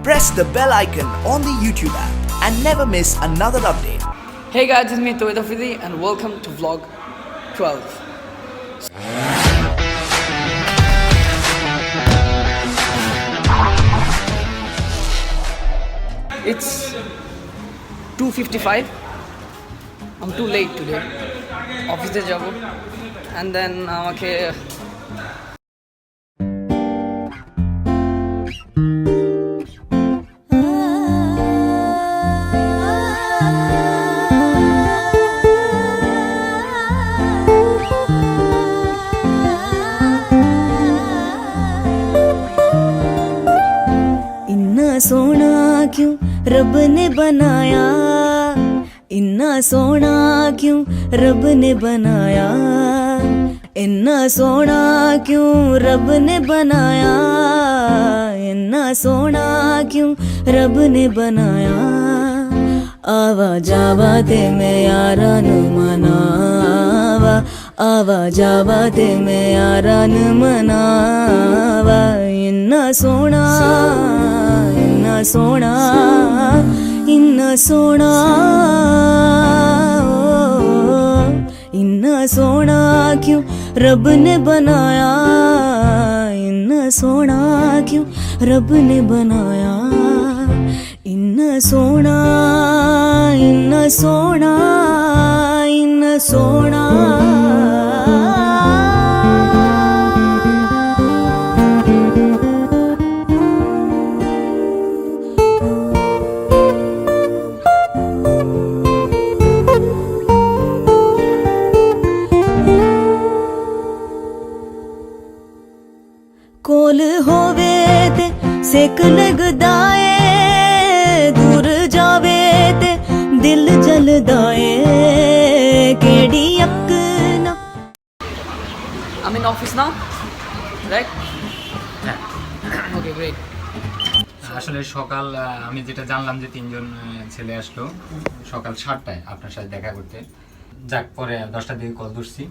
Press the bell icon on the YouTube app and never miss another update. Hey guys, it's me Tawhid Afridi and welcome to vlog 12. It's 2:55. I'm too late today. Office jabo and then আমাকে सोना क्यों रब ने बनाया, इन्ना सोना क्यों रब ने बनाया, इन्ना सोना क्यों रब ने बनाया, इन्ना सोना क्यों रब ने बनाया। आवा जावा ते मैं यारा नु मनावा, आवा जावा ते मैं यारा नु मनावा। इन्ना सोना इन्ना सोना इन्ना सोना इन्ना सोना क्यों रब ने बनाया, इन्ना सोना क्यों रब ने बनाया। इन्ना सोना इन्ना सोना इन्ना सोना। कोल होवे ते सेक लगदा ए, दूर जावे ते दिल जलदा ए, केड़ी अक ना। I'm in office now, right? Okay, great. আসলে সকাল আমি যেটা জানলাম যে তিনজন ছেলে আসলো সকাল 7টায় আপনার সাথে দেখা করতে। যাক পরে 10টার দিকে কল ধরছি,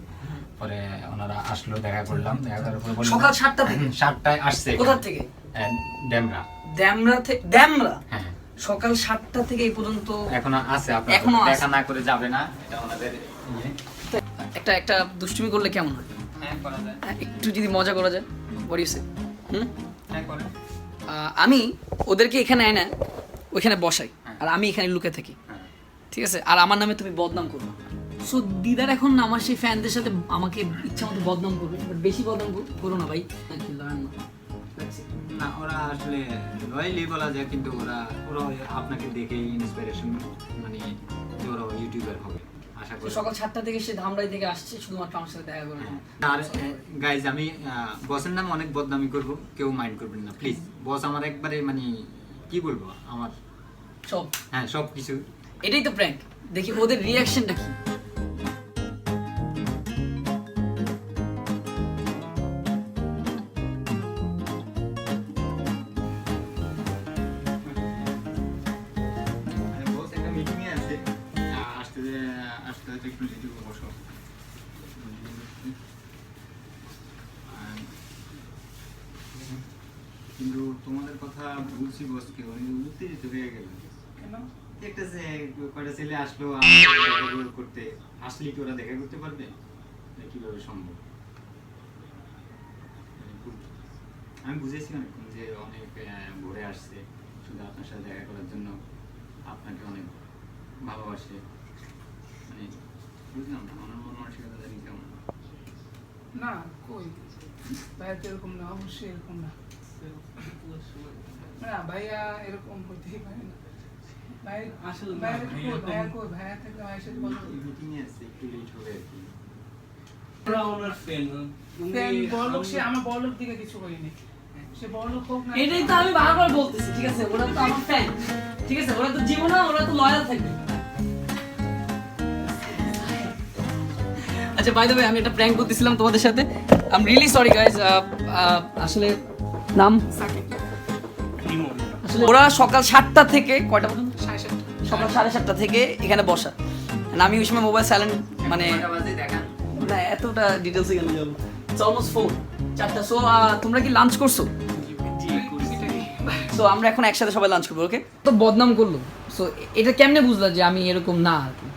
পরে ওনারা আসলো, দেখা করলাম। দেখা করার পরে বললাম সকাল 7টা থেকে 7টায় আসছে। কোথা থেকে? ডেমরা। ডেমরা থেকে? ডেমরা? হ্যাঁ। সকাল 7টা থেকে এই পর্যন্ত এখনো আছে, আপনারা দেখা না করে যাবে না, এটা ওনাদের একটা দুষ্টুমি করলে কেমন হয়? হ্যাঁ করা যায়, একটু যদি মজা করা যায়। what do you say? হ্যাঁ করে। আমি ওদেরকে এখানে আয় না, ওইখানে বসাই, আর আমি এখানে লুকে থাকি, ঠিক আছে? আর আমার নামে তুমি বদনাম করবে। সো দিদার এখন আমার সেই ফ্যানদের সাথে আমাকে ইচ্ছা মতো বদনাম করবে, বাট বেশি বদনাম করো না ভাই। না ওরা আসলে রয়্যালি বলা যায়, কিন্তু ওরা আপনাকে দেখে ইন্সপিরেশন, মানে ওরা ইউটিউবার হবে আশা করি। সকাল 7টা থেকে সে ধামরাই থেকে আসছে শুধুমাত্র আমার সাথে দেখা করে। আর গাইজ আমি বসের নামে অনেক বদনামি করব, কেউ মাইন্ড করবেন না প্লিজ। বস আমার একবারে মানে কি বলবো, আমার সব, হ্যাঁ সব কিছু। এটাই তো প্র্যাঙ্ক, দেখি ওদের রিয়াকশনটা কি। কিন্তু তোমাদের কথা বলছি বসকে, উত্তেজিত হয়ে গেল। কেন? একটা কয়টা ছেলে আসলো করতে, আসলে কি ওরা দেখা করতে পারবে? কিভাবে সম্ভব? আমি বুঝেছি অনেকক্ষণ যে অনেক ভোরে আসছে শুধু আপনার সাথে দেখা করার জন্য, আপনাকে অনেক ভালোবাসে, মানে বুঝলাম না আমার মন মানসিকতা জানি কেমন। না কই ভাইয়া তো এরকম না, অবশ্যই এরকম না। না ভাইয়া এরকম হতেই পারে না। ভাইয়া থাকলে ভাইয়ের সাথে কথা মিটিং এ আছে, একটু লেট হবে আর কি। বড়লোক, সে আমার বড়লোক দিকে কিছু করিনি, সে বড়লোক হোক না। এটাই তো আমি বারবার বলতেছি, ঠিক আছে? ওরা তো আমার ফ্যান, ঠিক আছে? ওরা তো জীবনে ওরা তো লয়াল থাকবে। আচ্ছা বাই দ্য ওয়ে, আমি একটা প্র্যাঙ্ক করতেছিলাম তোমাদের সাথে। I am really sorry guys. আসলে নাম আসলে ওরা সকাল 7টা থেকে কয়টা পর্যন্ত? 7:30। সকাল 7:30 থেকে এখানে বসা। আমি ওই সময় মোবাইল সাইলেন্ট, মানে না এতটা ডিটেইলসে কেন যাবো। ইটস অলমোস্ট 4টা। সো তোমরা কি লাঞ্চ করছো? তো আমরা এখন একসাথে সবাই লাঞ্চ করবো, ওকে? তো বদনাম করলো, সো এটা কেমনে বুঝলা যে আমি এরকম না আর কি?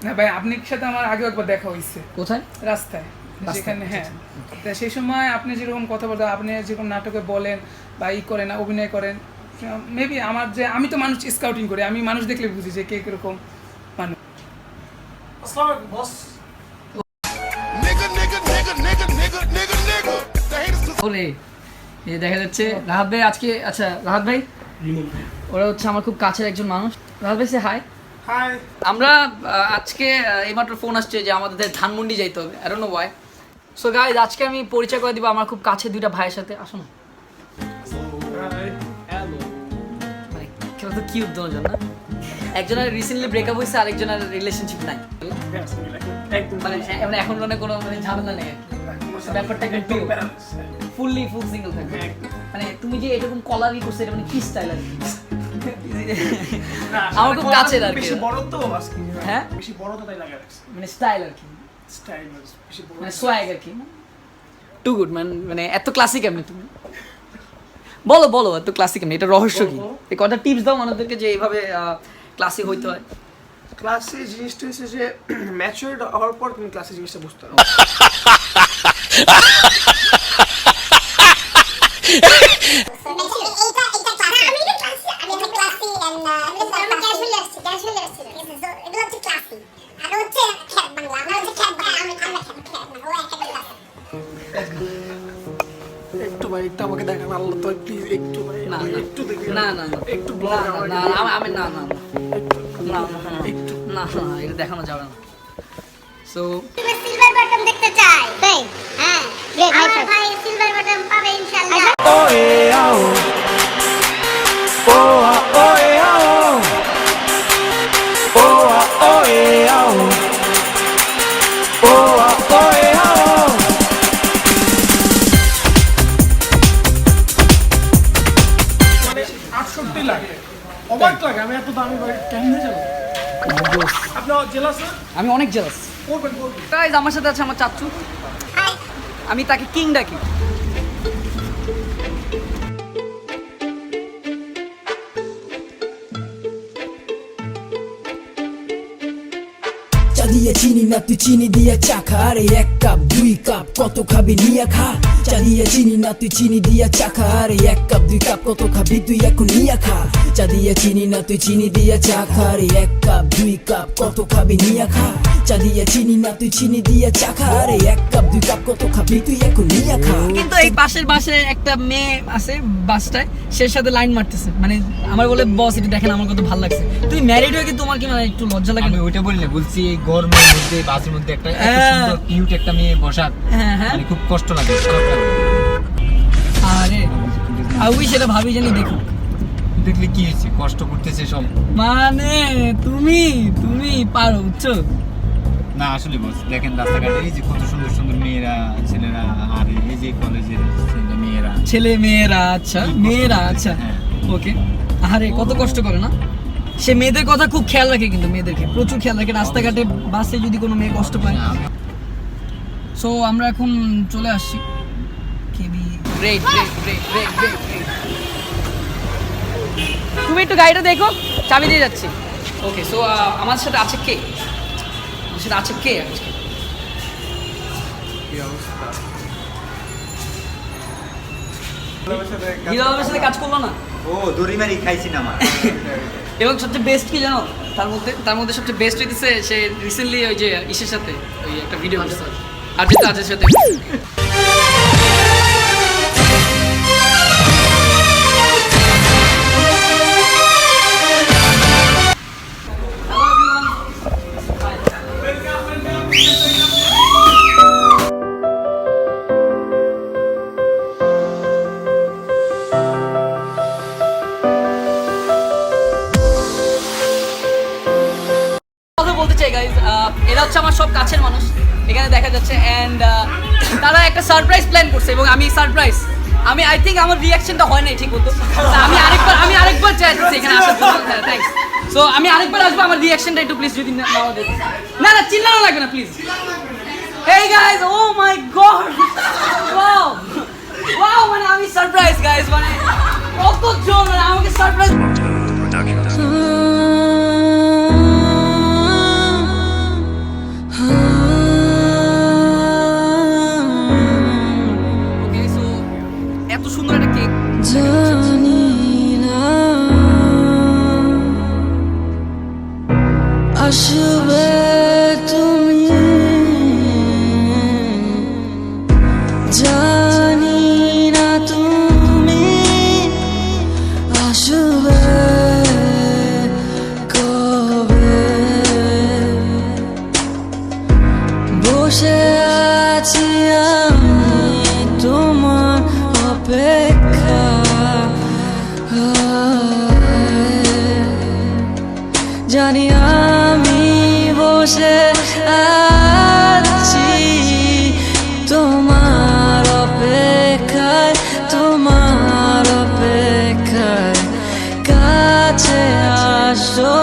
না ভাই, আপনার সাথে আমার আগে একবার দেখা হয়েছে কোথায়? রাস্তায়, যেখানে হ্যাঁ, তা সেই সময় আপনি যেরকম কথা বলতে, আপনি যেরকম নাটকে বলেন বা ই করেন, অভিনয় করেন, মেবি আমার যে আমি তো মানুষ স্কাউটিং করি, আমি মানুষ দেখলে বুঝি যে কে কিরকম মানুষ। ওরে এই যে দেখা যাচ্ছে রাহাত ভাই আজকে, আচ্ছা রাহাত ভাই ওরা হচ্ছে আমার খুব কাছের একজন মানুষ। রাহাত ভাই সে হাই। হাই। আমরা আজকে এইমাত্র ফোন আসছে যে আমাদের ধানমন্ডি যাইতে হবে, I don't know Y. So guys আজকে আমি পরিচয় করে দিব আমার খুব কাছের দুইটা ভাইয়ের সাথে। আসো না, মানে কেউ তো কিউট দুজন না, একজনের রিসেন্টলি ব্রেকআপ হয়েছে, আরেকজনের রিলেশনশিপ নাই, মানে এখন মানে কোনো মানে ঝামেলা নেই আর কি। ব্যাপারটা একটু ফুল সিঙ্গেল থাকবে। মানে তুমি যে এরকম কলারই করছো, এটা মানে কি স্টাইল আর কি? আমার খুব কাছের আর কি। বেশি বড় তো আজকে, হ্যাঁ বেশি বড় তো তাই লাগে রাখছে মানে স্টাইল আর কি, স্টাইল বেশি বড় মানে সোয়াগ আর কি। টু গুড ম্যান, মানে এত ক্লাসিক এমনি তুমি বলো বলো এত ক্লাসিক এমনি, এটা রহস্য কি? এই কটা টিপস দাও মানুষদেরকে যে এইভাবে ক্লাসিক হইতে হয়। ক্লাসে জিনিসটা হচ্ছে যে ম্যাচিউরড হওয়ার পর তুমি ক্লাসে জিনিসটা বুঝতে পারো। একটু ভাই, একটু আমাকে দেখান আল্লাহ তো প্লিজ, একটু ভাই, না একটু দেখে না না না একটু না ব্লগ না না আমি না না না একটু না না এটা দেখানো যাবে না। সো সিলভার বাটন দেখতে চাই তাই হ্যাঁ আমার ভাই সিলভার বাটন পাবে ইনশাআল্লাহ। মানে 68 লাগে, অবাক লাগে আমি এত দামি ভাই কেমনে যাবো? আপনি জেলাস না? আমি অনেক জেলাস। করবেন গাইজ আমার সাথে আছে আমার চাচু, আমি তাকে কিং ডাকি। চা দিয়ে চিনি না তুই চিনি দিয়ে চা খা, আরে 1 কাপ 2 কাপ কত খাবি নিয়ে খা। চা দিয়ে চিনি না তুই চিনি দিয়ে চা খা, আরে 1 কাপ 2 কাপ কত খাবি তুই এখন নিয়ে খা। চা দিয়ে চিনি না তুই চিনি দিয়ে চা খা, আরে 1 কাপ 2 কাপ কত খাবি নিয়ে খা। চা দিয়ে চিনি না তুই চিনি দিয়ে চা খা, আরে 1 কাপ 2 কাপ কত খাবি তুই এখন নিয়ে খা। কিন্তু এই পাশের বাসে একটা মেয়ে আছে বাসটায়, সে সাথে লাইন মারতেছে, মানে আমার বলে বস এটা দেখেন আমার কত ভালো লাগছে। তুমি ম্যারিড হয়ে কি তোমার কি মানে একটু লজ্জা লাগে? আমি ওইটা বললে বলছি এই গরমের মধ্যে বাসের মধ্যে একটা এত সুন্দর কিউট একটা মেয়ে বসা, মানে খুব কষ্ট লাগে, খারাপ লাগে। আরে আমি সেটা ভাবি জানি দেখো দেখলে কি হয়েছে, কষ্ট করতেছে সব। মানে তুমি তুমি পারো বুঝছো না আসলে বস দেখেন রাস্তাঘাটে এই যে কত সুন্দর সুন্দর মেয়েরা ছেলেরা, আর এই যে কলেজের মেয়েরা ছেলে মেয়েরা, আচ্ছা মেয়েরা, আচ্ছা হ্যাঁ। ওকে। আরে কত কষ্ট করে না সে, মেয়েদের কথা খুব খেয়াল রাখে, কিন্তু মেয়েদেরকে প্রচুর খেয়াল রাখে। রাস্তাঘাটে বাসে যদি কোনো মেয়ে কষ্ট পায়। সো আমরা এখন চলে আসছি কেবি। Great great great great great great. তুমি একটু গাড়িটা দেখো, চাবি দিয়ে যাচ্ছি। ওকে সো আমার সাথে আছে কে? আমার সাথে আছে কে আজকে? হিরো আলমের সাথে কাজ করলো না? ও দড়িমারি খাইছি না আমার। এবং সবচেয়ে বেস্ট কি জানো, তার মধ্যে সবচেয়ে বেস্ট হইতেছে সে রিসেন্টলি ওই যে ইসের সাথে ওই একটা ভিডিও করছে আজের সাথে। কথা বলতে চাই গাইজ, এরা হচ্ছে আমার সব কাছের মানুষ এখানে দেখা যাচ্ছে, অ্যান্ড তারা একটা সারপ্রাইজ প্ল্যান করছে এবং আমি সারপ্রাইজ, আমি আই থিঙ্ক আমার রিয়াকশনটা হয় নাই ঠিক মতো। আমি আরেকবার চাইছি এখানে আসার জন্য। হ্যাঁ থ্যাঙ্কস। সো আমি আরেকবার আসবো, আমার রিয়াকশনটা একটু প্লিজ যদি না না চিল্লানো লাগবে না please. Hey guys, oh my god, wow wow, মানে আমি সারপ্রাইজ গাইজ, মানে কত জোর মানে আমাকে সারপ্রাইজ ওকে সো এত সুন্দর একটা কেক জানি না আসবে তুমি জানি না তুমি আসবে কবে বসে আছি আমি তোমার অপেক্ষা জানি আমি বসে আছি তোমার অপেক্ষায় তোমার অপেক্ষায় কাছে আসো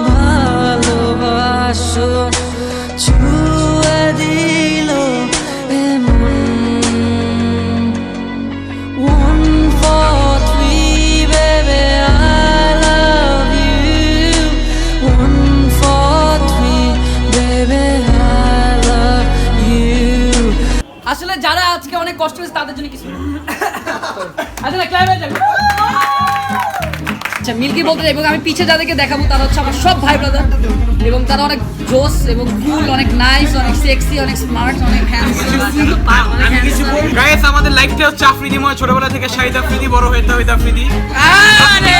ভালোবাসো ছুঁয়ে দিল এমন 1, 4, 3, baby, I love you. 1, 4, 3, baby, I love you. আসলে যারা আজকে অনেক কষ্ট হয়েছে তাদের জন্য কিছু আসলে ক্লাইম্যাক্স আচ্ছা মিল্কি বলতে এবং আমি পিছে যাদেরকে দেখাবো তারা হচ্ছে আমার সব ভাই ব্রাদার এবং তারা অনেক জোস এবং কুল অনেক নাইস অনেক সেক্সি অনেক স্মার্ট অনেক আমি কিছু বলি গাইস, আমাদের লাইফটা হচ্ছে আফ্রিদিময়। ছোটবেলা থেকে শাহিদ আফ্রিদি, বড় হয়ে তাহিদ আফ্রিদি। আরে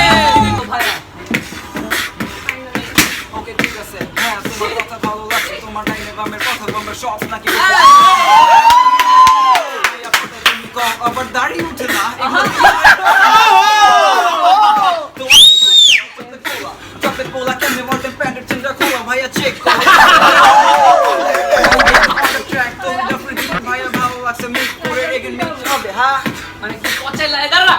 ওকে ঠিক আছে, হ্যাঁ তোমার কথা ভালো লাগছে, তোমার টাইমে বামের কথা বামের সব নাকি তুমি কম আবার দাড়ি উঠে না চপের পোলা কেমনে মর্টেন প্যান্টের চেনটা খোলা ভাইয়া চেক করো ভাইয়া ভালো লাগছে মিক্স করে এগেন মিক্স হবে হ্যাঁ মানে কি পচাই লাগে দাঁড়া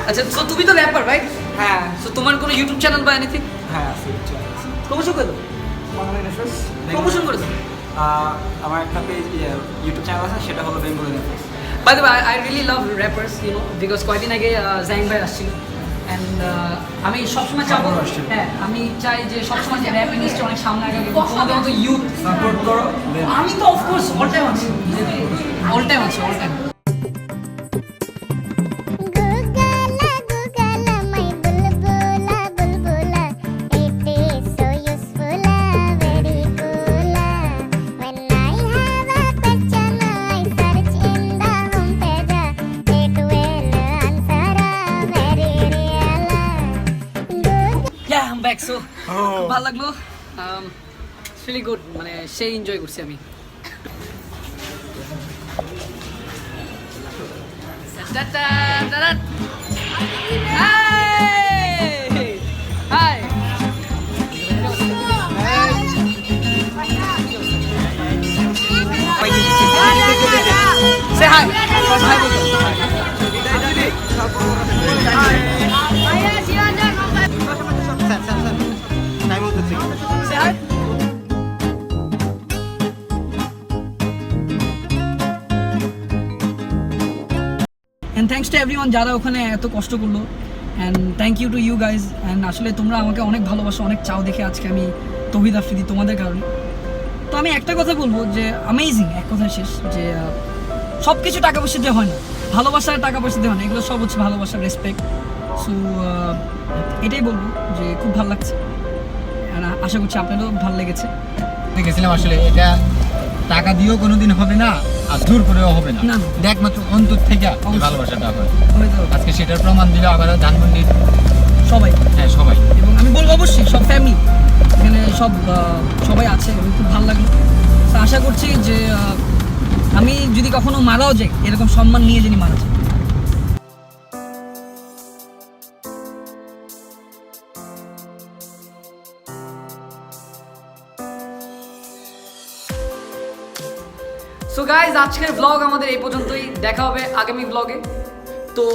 আচ্ছা সো তুমি তো র্যাপার রাইট হ্যাঁ সো তোমার কোনো ইউটিউব চ্যানেল বা এনিথিং হ্যাঁ প্রমোশন করে দাও প্রমোশন করে দাও আমার একটা পেজ ইউটিউব চ্যানেল আছে, সেটা হলো Bengali network. By the way I really love rappers you know because কয়েকদিন আগে জাইন ভাই আসছিল অ্যান্ড আমি সবসময় চাবো হ্যাঁ আমি চাই যে সবসময় যে র্যাপ ইন্ডাস্ট্রি অনেক সামনে আগে তোমাদের মতো ইউথ সাপোর্ট করো। আমি তো অফকোর্স অল টাইম আছি অল টাইম আছি all time Yeah, I'm back. So, ভালো লাগলো রিয়েলি গুড মানে সেই এনজয় করছি আমি হাই সে হাই হাই বলতো Say hi. And thanks to everyone যারা ওখানে এত কষ্ট করলো and thank you to you guys and আসলে তোমরা আমাকে অনেক ভালোবাসো অনেক চাও দেখে আজকে আমি তৌহিদ আফ্রিদি তোমাদের কারণে তো আমি একটা কথা বলবো যে অ্যামেজিং এক কথা শেষ যে সব কিছু টাকা পয়সা দিয়ে হয় না ভালোবাসার টাকা পয়সা দিয়ে হয় না এগুলো সব হচ্ছে ভালোবাসার রেসপেক্ট সো এটাই বলবো যে খুব ভালো লাগছে, আর আশা করছি আপনারও ভালো লেগেছে। দেখেছিলাম আসলে এটা টাকা দিয়েও কোনোদিন হবে না, আর জোর করেও হবে না, না। একমাত্র অন্তর থেকে এই ভালোবাসাটা হয়। হয়তো আজকে সেটার প্রমাণ দিল আবার ধানমন্ডির সবাই, হ্যাঁ সবাই। এবং আমি বলবো অবশ্যই সব ফ্যামিলি এখানে সবাই আছে এবং খুব ভালো লাগলো। তো আশা করছি যে আমি যদি কখনো মারাও যাই এরকম সম্মান নিয়ে যিনি মারা যায়। সো গাইজ আজকের ব্লগ আমাদের এই পর্যন্তই, দেখা হবে আগামী ব্লগে। তো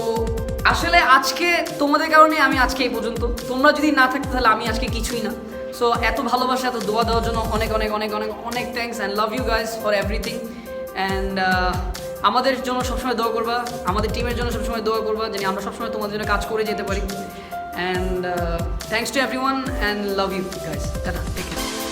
আসলে আজকে তোমাদের কারণে আমি আজকে এই পর্যন্ত, তোমরা যদি না থাকতে তাহলে আমি আজকে কিছুই না। সো এত ভালোবাসা, এত দোয়া দেওয়ার জন্য অনেক অনেক অনেক অনেক অনেক thanks and love you guys for everything. And আমাদের জন্য সবসময় দোয়া করবা, আমাদের টিমের জন্য সবসময় দোয়া করবা, যেন আমরা সবসময় তোমাদের জন্য কাজ করে যেতে পারি। And thanks to everyone and love you guys, tata, take care.